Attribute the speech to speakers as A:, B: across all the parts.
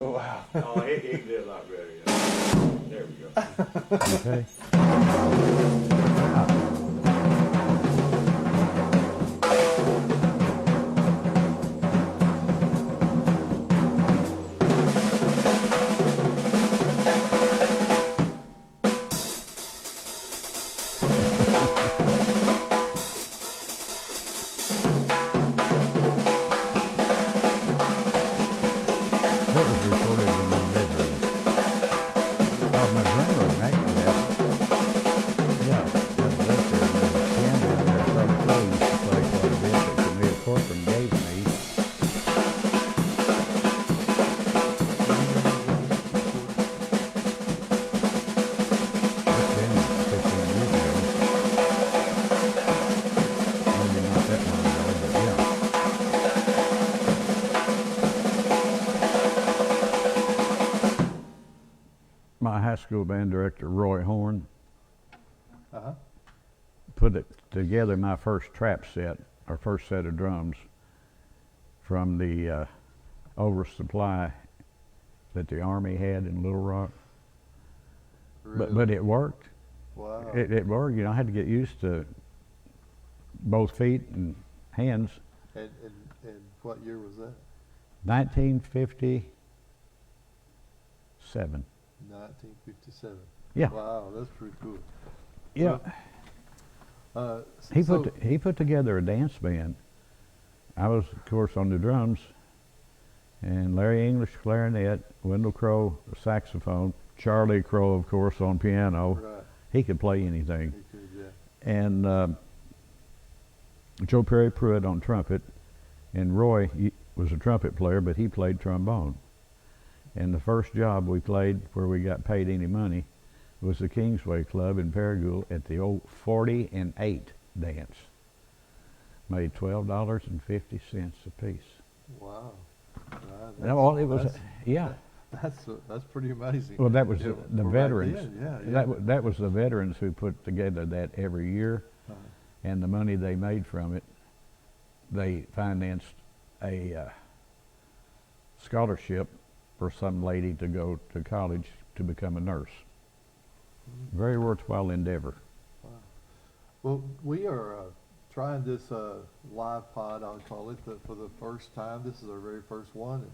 A: Wow.
B: Oh, he did a lot better. Yeah. There we go.
C: Okay. What was recorded in my bedroom? Oh, my grandroom, actually. Yeah, that's there. There's a piano in there. Fred Crow used to play quite a bit that Camille Corcoran gave me. That's been 15 years ago. Maybe not that long ago, but yeah. My high school band director, Roy Horn,
A: Uh-huh.
C: put it together my first trap set, or first set of drums, from the oversupply that the Army had in Little Rock.
A: Really?
C: But it worked.
A: Wow.
C: It worked. You know, I had to get used to both feet and hands.
A: And what year was that?
C: 1957.
A: 1957.
C: Yeah.
A: Wow, that's pretty cool.
C: Yeah.
A: So,
C: He put together a dance band. I was, of course, on the drums, and Larry English clarinet, Wendell Crow saxophone, Charlie Crow, of course, on piano.
A: right.
C: He could play anything.
A: He could, yeah.
C: And Joe Perry Pruitt on trumpet, and Roy was a trumpet player, but he played trombone. And the first job we played where we got paid any money was the Kingsway Club in Paragould at the old 40 and 8 dance. Made $12.50 a piece.
A: Wow. Right,
C: Well, it was,
A: that's,
C: yeah.
A: That's pretty amazing.
C: Well, that was
A: Yeah,
C: the
A: for
C: veterans.
A: Back then, yeah.
C: That was the veterans who put together that every year,
A: Uh-huh.
C: and the money they made from it, they financed a scholarship for some lady to go to college to become a nurse. Very worthwhile endeavor.
A: Wow. Well, we are trying this live pod, I'll call it, for the first time. This is our very first one.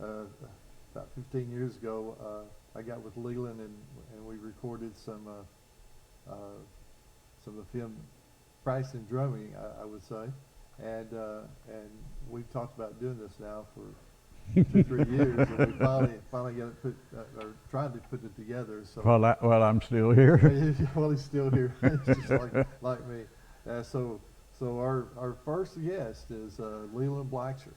A: And, about 15 years ago, I got with Leland and we recorded some of him practicing drumming, I would say. And we've talked about doing this now for 2-3 years, and we finally got it put, or tried to put it together. So
C: Well, I'm still here.
A: well, he's still here, just like me. So our first guest is Leland Blackshare.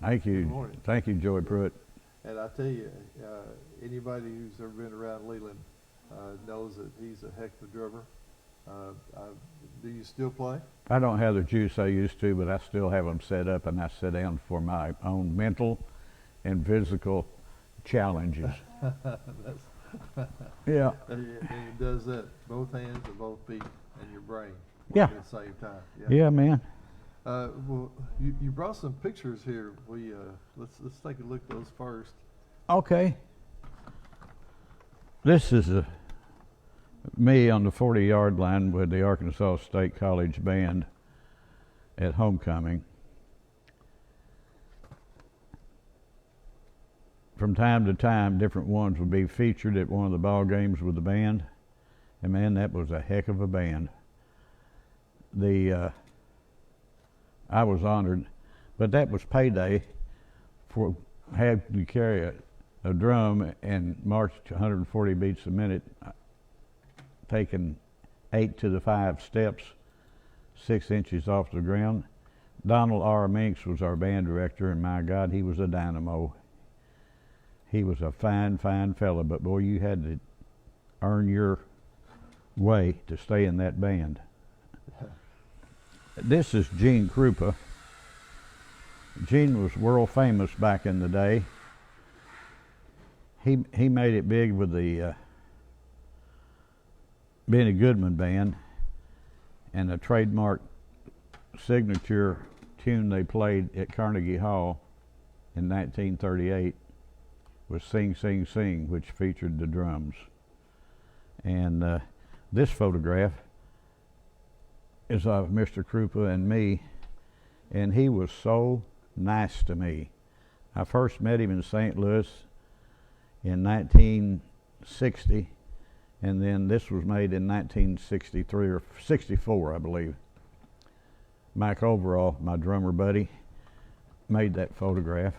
C: Thank
A: Good
C: you.
A: morning.
C: Thank you, Joey Pruitt.
A: And I tell you, anybody who's ever been around Leland knows that he's a heck of a drummer. Do you still play?
C: I don't have the juice I used to, but I still have them set up, and I sit down for my own mental and physical challenges. Yeah.
A: And it does that both hands and both feet and your brain
C: Yeah.
A: at the same time.
C: Yeah, man.
A: Well, you brought some pictures here. We let's take a look at those first.
C: Okay. This is me on the 40-yard line with the Arkansas State College Band at homecoming. From time to time, different ones would be featured at one of the ball games with the band, and man, that was a heck of a band. I was honored, but that was payday for having to carry a drum and march to 140 beats a minute, taking 8 to the 5 steps, 6 inches off the ground. Donald R. Minks was our band director, and my God, he was a dynamo. He was a fine, fine fella, but boy, you had to earn your way to stay in that band. This is Gene Krupa. Gene was world famous back in the day. He made it big with the Benny Goodman Band, and a trademark signature tune they played at Carnegie Hall in 1938 was Sing, Sing, Sing, which featured the drums. And this photograph is of Mr. Krupa and me, and he was so nice to me. I first met him in St. Louis in 1960, and then this was made in 1963 or 64, I believe. Mike Overall, my drummer buddy, made that photograph.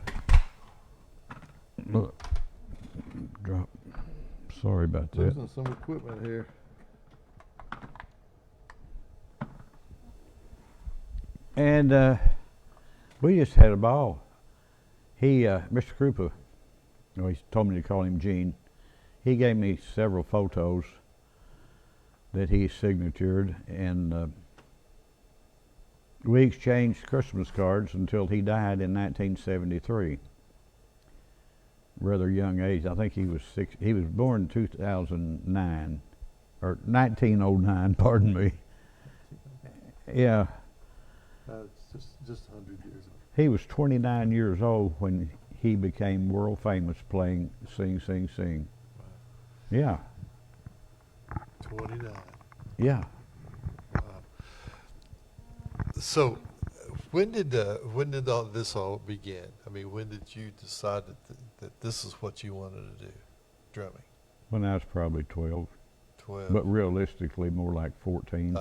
C: Look, drop. Sorry about that.
A: Losing some equipment here.
C: And we just had a ball. He, Mr. Krupa, he told me to call him Gene. He gave me several photos that he signatured, and we exchanged Christmas cards until he died in 1973. Rather young age. I think he was he was born in 2009 or 1909. Pardon me. Yeah.
A: It's just 100 years old.
C: He was 29 years old when he became world famous playing Sing, Sing, Sing.
A: Wow.
C: Yeah.
A: 29.
C: Yeah.
A: Wow. So, when did all this all begin? I mean, when did you decide that this is what you wanted to do, drumming?
C: When I was probably 12,
A: 12.
C: but realistically more like 14.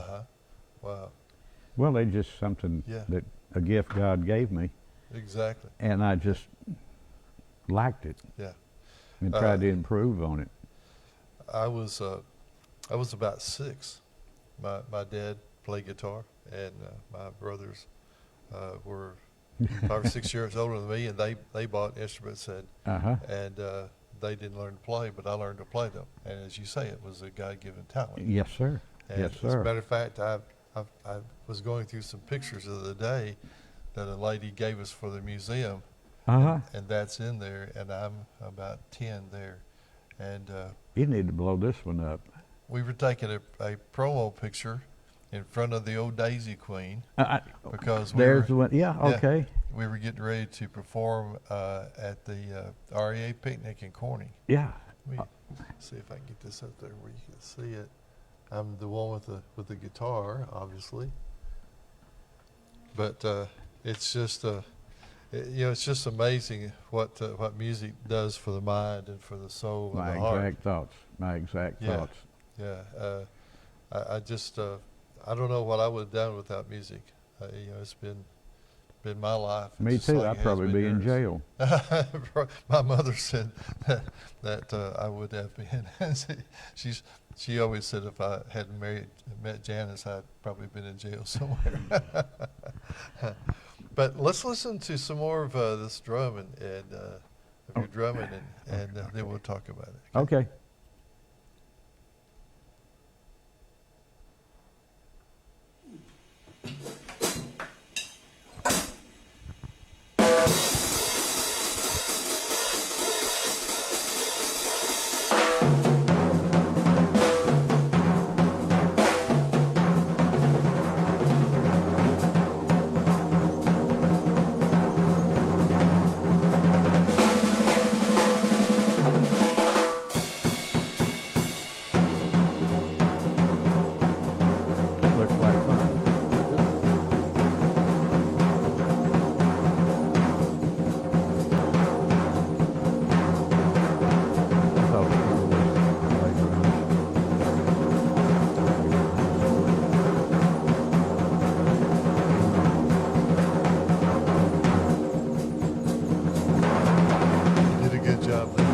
A: Wow.
C: Well, it's just something that a gift God gave me,
A: Exactly.
C: and I just liked it.
A: Yeah.
C: And tried to improve on it.
A: I was about 6. My dad played guitar, and my brothers were 5 or 6 years older than me, and they bought instruments, and they didn't learn to play, but I learned to play them. And as you say, it was a God-given talent.
C: Yes, sir.
A: And
C: yes,
A: as a
C: sir.
A: matter of fact, I was going through some pictures the other day that a lady gave us for the museum, and that's in there, and I'm about 10 there. And
C: you need to blow this one up.
A: we were taking a promo picture in front of the old Daisy Queen because
C: there's the one. Yeah, okay.
A: We were getting ready to perform at the REA picnic in Corning.
C: Yeah.
A: Let me see if I can get this up there where you can see it. I'm the one with the guitar, obviously, but it's just it's just amazing what music does for the mind and for the soul and the heart.
C: My exact thoughts.
A: Yeah, I just I don't know what I would have done without music. It's been my life.
C: Me too. I'd probably be in jail.
A: My mother said that I would have been. She always said if I hadn't met Janice, I'd probably been in jail somewhere. But let's listen to some more of this drum and of your drumming, and then we'll talk about it.
C: Okay. Looks like fun. I thought it was
A: You did a good job there.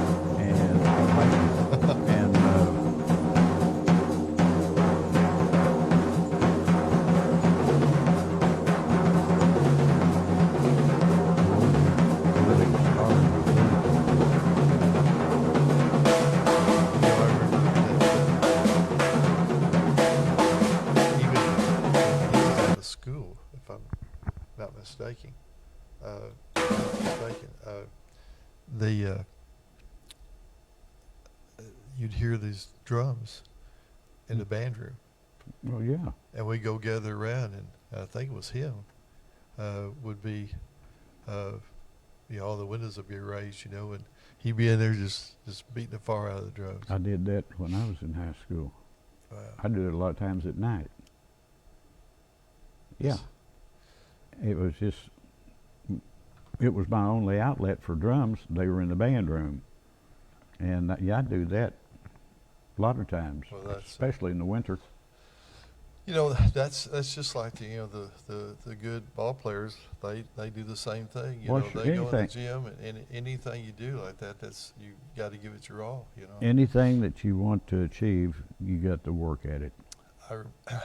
A: School, if I'm not mistaken. You'd hear these drums in the band room,
C: Well, yeah.
A: and we go gather around, and I think it was him. Would be, all the windows would be raised, and he'd be in there just beating the fire out of the drums.
C: I did that when I was in high school.
A: Wow.
C: I did it a lot of times at night. Yeah. It was just, it was my only outlet for drums. They were in the band room. And yeah, I do that a lot of times,
A: Well, that's,
C: especially in the winter.
A: you know, that's just like the, you know, the good ball players. They do the same thing. You
C: Well,
A: know,
C: sure,
A: they go in the
C: anything.
A: gym, and anything you do like that, that's you got to give it your all. You know.
C: Anything that you want to achieve, you got to work at it.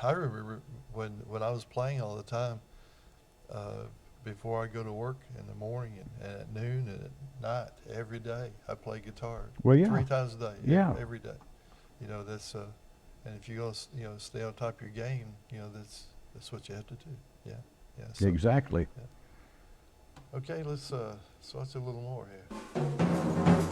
A: I remember when I was playing all the time. Before I go to work in the morning and at noon and at night, every day I play guitar.
C: Well, yeah.
A: 3 times a day.
C: Yeah.
A: Every day. You know, that's and if you go, you know, stay on top of your game, you know, that's what you have to do. Yeah. Yeah. So,
C: Exactly.
A: okay, let's swatch a little more here.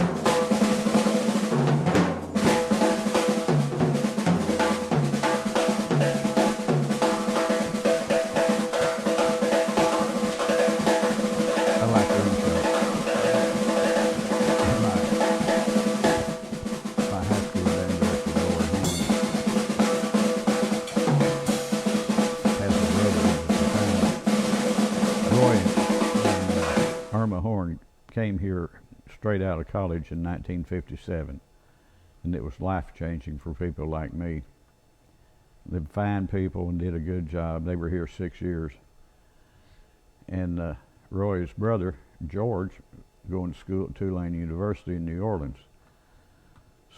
C: I like the intro. My high school band director, Roy Horn, has a brother at the time. Roy and Irma Horn came here straight out of college in 1957, and it was life-changing for people like me. They're fine people and did a good job. They were here 6 years. And Roy's brother, George, going to school at Tulane University in New Orleans.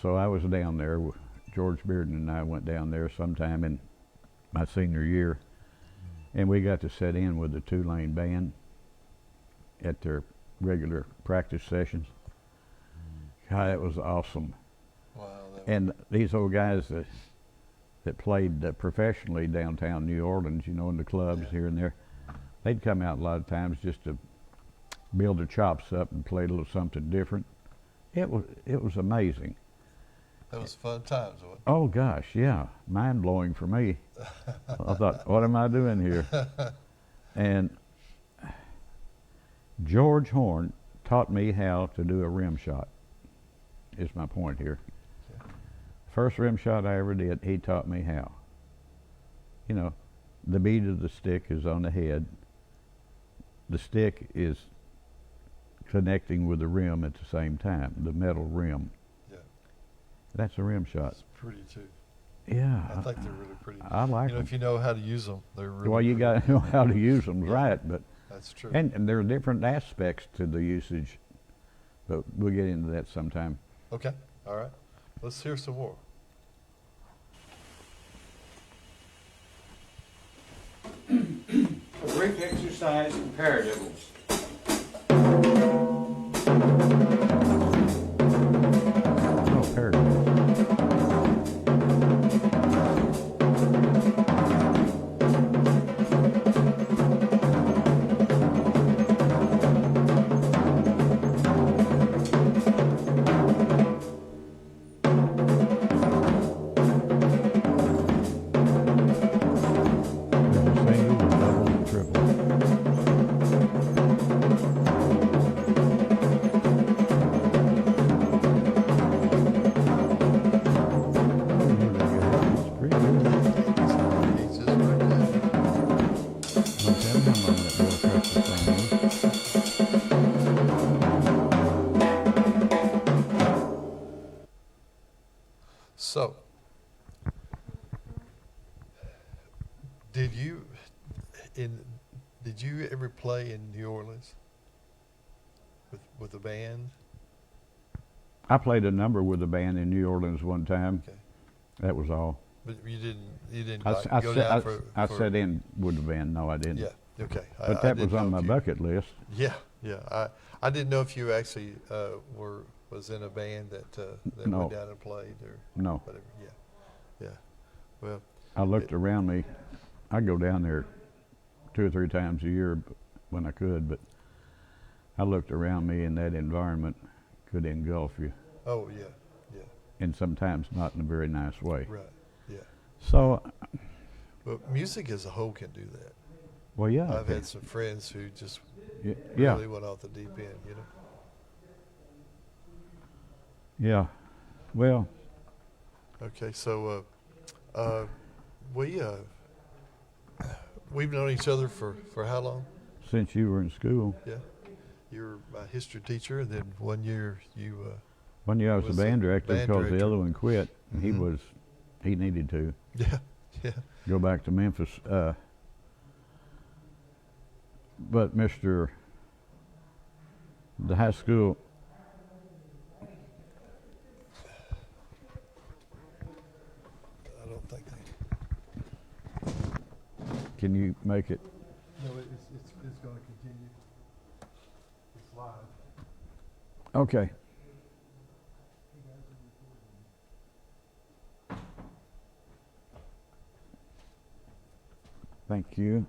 C: So I was down there. George Bearden and I went down there sometime in my senior year, and we got to sit in with the Tulane band at their regular practice sessions. God, it was awesome.
A: Wow.
C: And these old guys that played professionally downtown New Orleans, you know, in the clubs here and there, they'd come out a lot of times just to build their chops up and play a little something different. It was amazing.
A: That was fun times, wasn't it?
C: Oh gosh, yeah, mind blowing for me. I thought, what am I doing here? And George Horn taught me how to do a rim shot. Is my point here.
A: Okay.
C: First rim shot I ever did, he taught me how. You know, the bead of the stick is on the head. The stick is connecting with the rim at the same time, the metal rim.
A: Yeah.
C: That's a rim shot.
A: It's pretty too.
C: Yeah.
A: I think they're really pretty.
C: I like
A: You know,
C: them.
A: if you know how to use them, they're really.
C: Well, you got to know how to use them right, but
A: That's true.
C: and there are different aspects to the usage, but we'll get into that sometime.
A: Okay. All right. Let's hear some more.
D: A brief exercise in paradiddles.
C: Oh, paradigm. There's a single, a double, and a triple. It's pretty good.
A: He's just right there.
C: Don't tell him I'm on that little practice thing.
A: So, did you ever play in New Orleans with a band?
C: I played a number with a band in New Orleans one time.
A: Okay,
C: That was all.
A: but you didn't
C: I,
A: like,
C: I,
A: go
C: sat,
A: down
C: I,
A: for.
C: I
A: for-
C: sat in with the band. No, I didn't.
A: Yeah. Okay.
C: But
A: I
C: that
A: didn't
C: was on
A: know
C: my
A: if you-
C: bucket list.
A: Yeah, yeah. I didn't know if you actually was in a band that
C: No.
A: went down and played or
C: No.
A: whatever. Yeah, yeah. Well,
C: I looked around me. I go down there 2 or 3 times a year when I could, but I looked around me, and that environment could engulf you,
A: oh yeah, yeah.
C: and sometimes not in a very nice way.
A: Right. Yeah.
C: So,
A: But music as a whole can do that.
C: well, yeah.
A: I've had some friends who just
C: yeah.
A: really went off the deep end. You know.
C: Yeah. Well,
A: Okay, so we've known each other for how long?
C: since you were in school,
A: Yeah, you were my history teacher, and then one year you.
C: one year I was
A: Was
C: the
A: the
C: band director
A: band
C: because the
A: director.
C: other one quit, and
A: Mhm.
C: he needed to
A: Yeah, yeah.
C: go back to Memphis. But the high school,
A: I don't think they.
C: can you make it?
A: No, it's going to continue. It's live.
C: Okay. Thank you.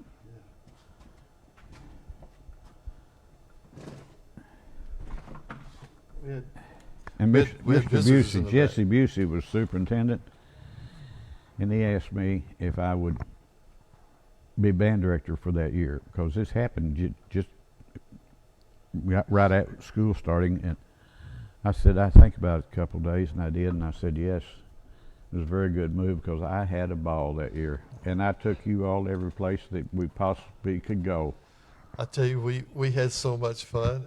A: We had,
C: And
A: We had
C: Mr.
A: visitors in
C: Busey,
A: the back.
C: Jesse Busey was superintendent, and he asked me if I would be band director for that year because this happened just right at school starting, and I said I think about it a couple of days, and I did, and I said yes. It was a very good move because I had a ball that year, and I took you all every place that we possibly could go.
A: I tell you, we had so much fun,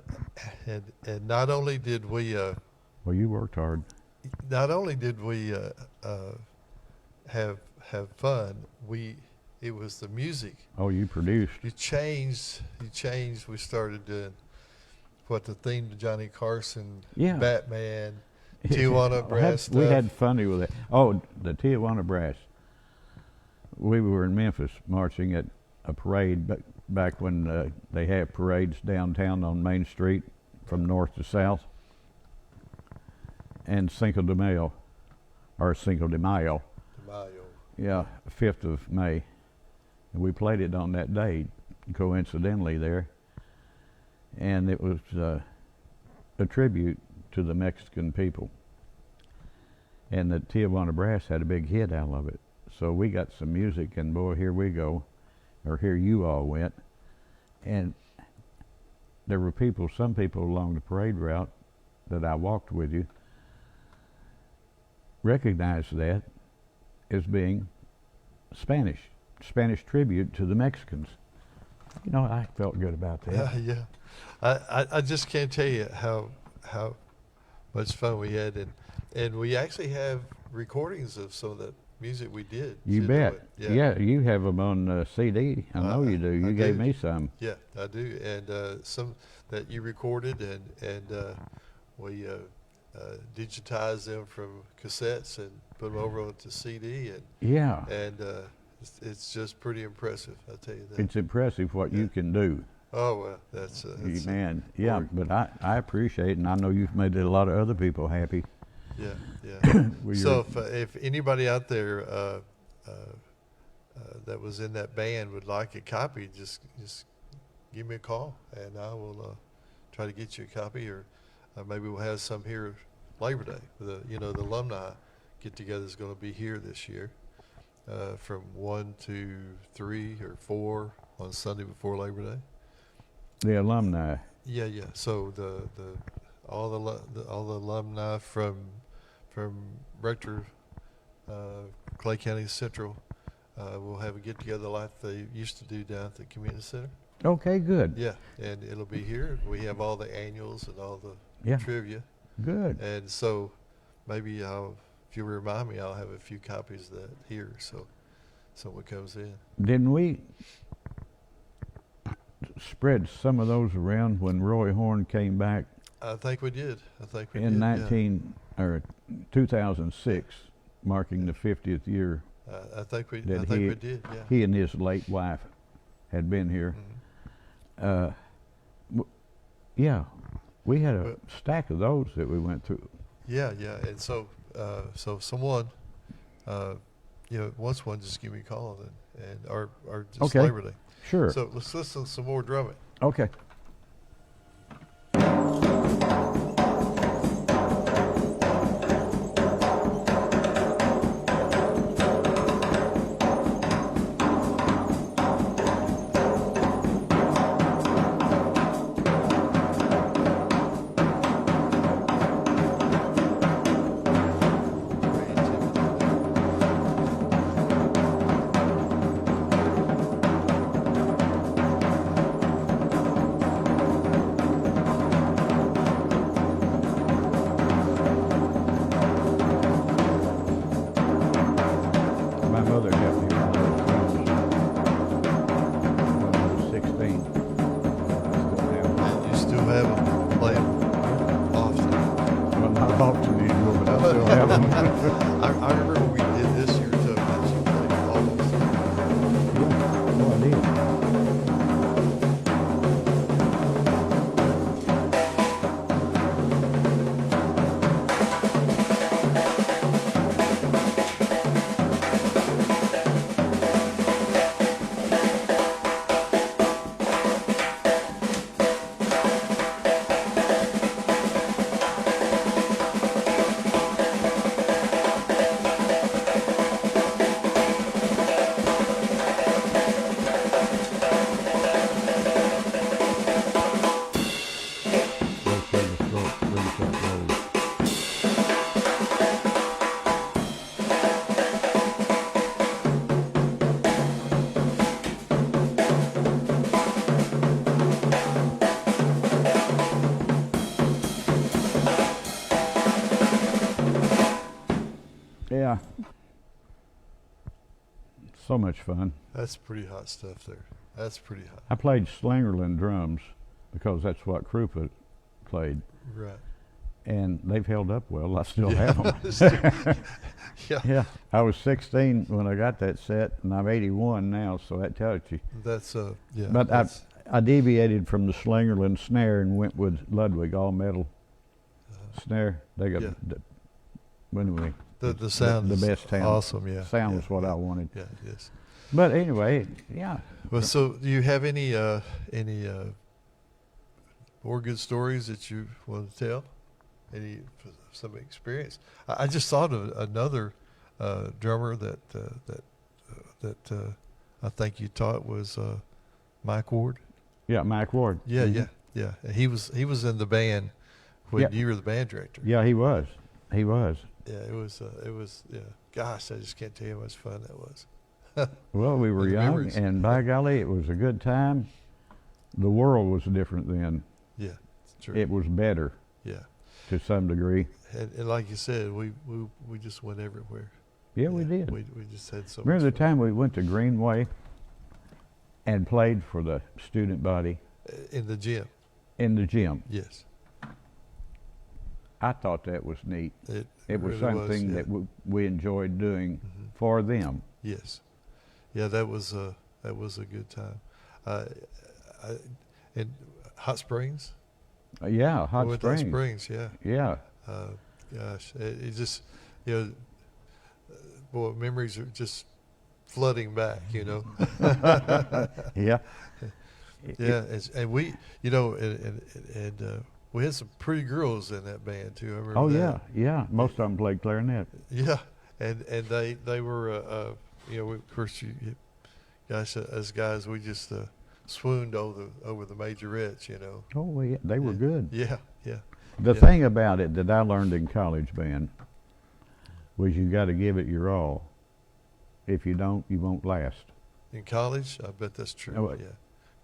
A: and not only did we
C: Well, you worked hard.
A: have fun, it was the music.
C: Oh, you produced.
A: You changed. We started doing the theme to Johnny Carson,
C: Yeah.
A: Batman, Tijuana Brass
C: We
A: stuff.
C: had funny with it. Oh, the Tijuana Brass. We were in Memphis marching at a parade back when they had parades downtown on Main Street from north to south. And Cinco de Mayo, or Cinco de Mayo,
A: Mayo.
C: yeah, 5th of May. And we played it on that day, coincidentally there. And it was a tribute to the Mexican people. And the Tijuana Brass had a big hit out of it. So we got some music, and boy, here we go, or here you all went. And there were some people along the parade route that I walked with you, recognized that as being Spanish tribute to the Mexicans. You know, I felt good about that.
A: Yeah. I just can't tell you how much fun we had, and we actually have recordings of some of the music we did.
C: You
A: know
C: bet.
A: it.
C: Yeah, you have them on CD. I know you do. You
A: I
C: gave
A: do.
C: me some.
A: Yeah, I do, and some that you recorded, and we digitized them from cassettes and put them over onto CD,
C: Yeah.
A: and it's just pretty impressive. I tell you that.
C: It's impressive what you can do.
A: Oh well, that's
C: Man, yeah,
A: work.
C: but I appreciate it, and I know you've made a lot of other people happy.
A: yeah.
C: with
A: So
C: your-
A: if anybody out there that was in that band would like a copy, just give me a call, and I will try to get you a copy, or maybe we'll have some here Labor Day. The alumni get together is going to be here this year from 1 to 3 or 4 on Sunday before Labor Day.
C: the alumni.
A: Yeah. So all the alumni from Rector, Clay County Central, will have a get together like they used to do down at the community center.
C: Okay, good.
A: Yeah, and it'll be here. We have all the annuals and all the
C: Yeah.
A: trivia,
C: Good.
A: and so maybe if you remind me, I'll have a few copies of that here. So someone comes in.
C: Didn't we spread some of those around when Roy Horn came back
A: I think we did.
C: in
A: yeah.
C: 2006, marking the 50th year
A: I think we
C: that
A: we did. Yeah.
C: he and his late wife had been here.
A: Mhm.
C: Yeah, we had a
A: Well-
C: stack of those that we went through.
A: Yeah, and so so someone, wants one, just give me a call or just
C: Okay.
A: Labor Day.
C: Sure.
A: So let's listen to some more drumming.
C: Okay. not often anymore, but I still have them.
A: I remember we did this year too. That you played almost.
C: Oh, I did. Rotate the stroke, release that roll. Yeah. So much fun.
A: That's pretty hot stuff there. That's pretty hot.
C: I played Slingerland drums because that's what Krupa played,
A: Right.
C: and they've held up well. I still
A: Yeah.
C: have them.
A: Yeah.
C: Yeah, I was 16 when I got that set, and I'm 81 now, so that tells you.
A: That's yeah.
C: But
A: that's,
C: I deviated from the Slingerland snare and went with Ludwig all metal snare. They got
A: Yeah.
C: anyway.
A: the sound
C: the
A: is
C: best sound.
A: awesome. Yeah.
C: Sound
A: yeah,
C: was what
A: yeah,
C: I wanted.
A: Yeah. Yes.
C: But anyway, yeah.
A: Well, so do you have any more good stories that you want to tell? Any some experience? I just thought of another drummer that I think you taught was Mike Ward.
C: Yeah, Mike Ward.
A: Yeah,
C: Mhm.
A: yeah. He was in the band when
C: Yeah.
A: you were the band director.
C: Yeah, he was. He was.
A: Yeah, it was. Yeah, gosh, I just can't tell you how much fun that was.
C: Well, we were
A: Good
C: young,
A: memories.
C: and by golly, it was a good time. The world was different then.
A: Yeah, it's true.
C: It was better
A: Yeah,
C: to some degree.
A: and like you said, we just went everywhere.
C: Yeah, we did.
A: We just had so
C: Remember the
A: much fun.
C: time we went to Greenway and played for the student body
A: In the gym.
C: in the gym?
A: Yes,
C: I thought that was neat. It was
A: really
C: something
A: yeah.
C: that we enjoyed doing
A: Mhm.
C: for them.
A: Yes, yeah, that was a good time. In Hot Springs.
C: Yeah,
A: We
C: Hot
A: went to Hot
C: Springs.
A: Springs, yeah.
C: Yeah.
A: Gosh, it just, boy, memories are just flooding back,
C: Yeah.
A: Yeah, and we, and we had some pretty girls in that band too. I remember
C: Oh
A: that.
C: yeah. Most of them played clarinet.
A: Yeah, and they were, of course, gosh, as guys, we just swooned over the majorettes,
C: Oh yeah, they were
A: Yeah.
C: good.
A: Yeah, yeah,
C: The
A: Yeah.
C: thing about it that I learned in college band was you got to give it your all. If you don't, you won't last.
A: in college, I bet that's true.
C: Oh,
A: Yeah,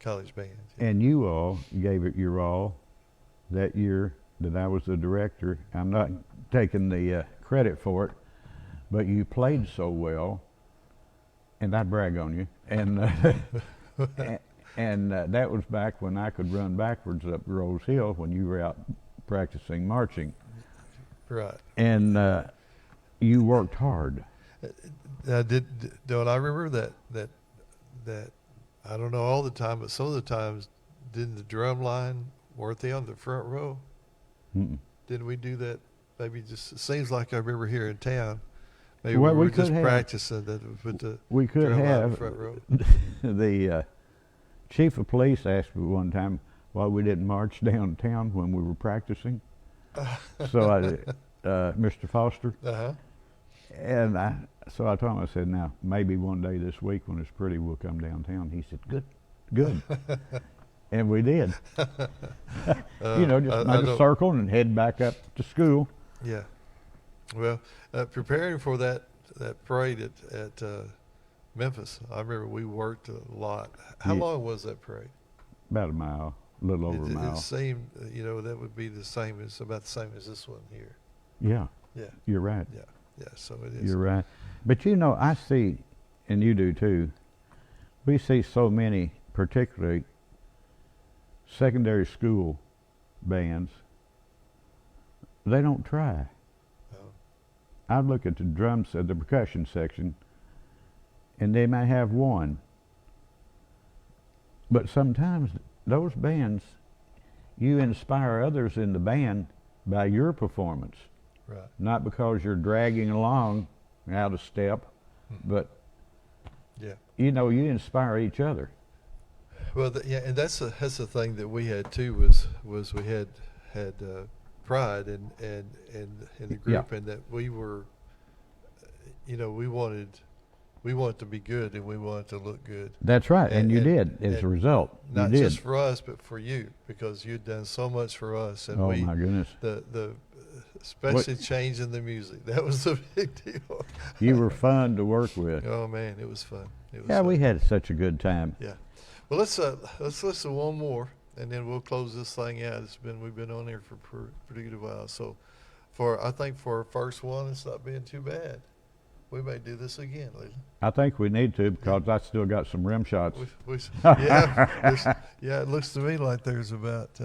A: college band. Yeah.
C: And you all gave it your all that year that I was the director. I'm not taking the credit for it, but you played so well, and I brag on you. And and that was back when I could run backwards up Rose Hill when you were out practicing marching.
A: Right.
C: And you worked hard.
A: Don't I remember that I don't know all the time, but some of the times, didn't the drum line, weren't they on the front row?
C: Mm-mm.
A: Didn't we do that? Maybe just, it seems like I remember here in town. Maybe
C: Well,
A: we
C: we
A: were just
C: could have.
A: practicing that we put the
C: We could
A: drum line in the
C: have.
A: front row.
C: The chief of police asked me one time why we didn't march downtown when we were practicing. So Mr. Foster,
A: Uh-huh.
C: and so I told him, I said, now, maybe one day this week when it's pretty, we'll come downtown. He said, good. And we did. Just
A: I
C: make a
A: don't-
C: circle and head back up to school.
A: Yeah. Well, preparing for that parade at Memphis, I remember we worked a lot. How
C: Yeah.
A: long was that parade?
C: About a mile, a little over a
A: It
C: mile.
A: seemed, that would be about the same as this one here.
C: Yeah,
A: Yeah,
C: you're right.
A: yeah. So it is.
C: You're right. But I see, and you do too, we see so many, particularly secondary school bands, they don't try.
A: No.
C: I look at the drums, the percussion section, and they may have one. But sometimes those bands, you inspire others in the band by your performance,
A: Right.
C: not because you're dragging along out of step, but
A: Yeah.
C: you know, you inspire each other.
A: Well, yeah, and that's the thing that we had too was we had pride in the group, and that we were, you know, we wanted to be good, and we wanted to look good.
C: That's right, and you did as a
A: and
C: result. You
A: Not
C: did.
A: just for us, but for you, because you'd done so much for us, and
C: Oh
A: we
C: my goodness.
A: the especially changing the music, that was a big deal.
C: You were fun to work with.
A: Oh man, it was fun. It was
C: Yeah,
A: fun.
C: we had such a good time.
A: Yeah. Well, let's listen to one more, and then we'll close this thing out. We've been on here for pretty good while. So, I think for our first one, it's not being too bad. We may do this again, Leland.
C: I think we need to, because I still got some rim shots.
A: Yeah, it looks to me like there's about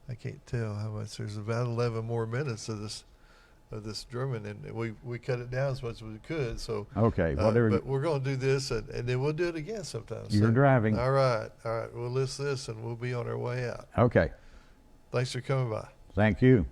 A: I can't tell how much. There's about 11 more minutes of this drumming, and we cut it down as much as we could. So
C: Okay, whatever.
A: but we're going to do this, and then we'll do it again sometime.
C: You're driving.
A: All right. We'll list this, and we'll be on our way out.
C: Okay,
A: Thanks for coming by.
C: thank you.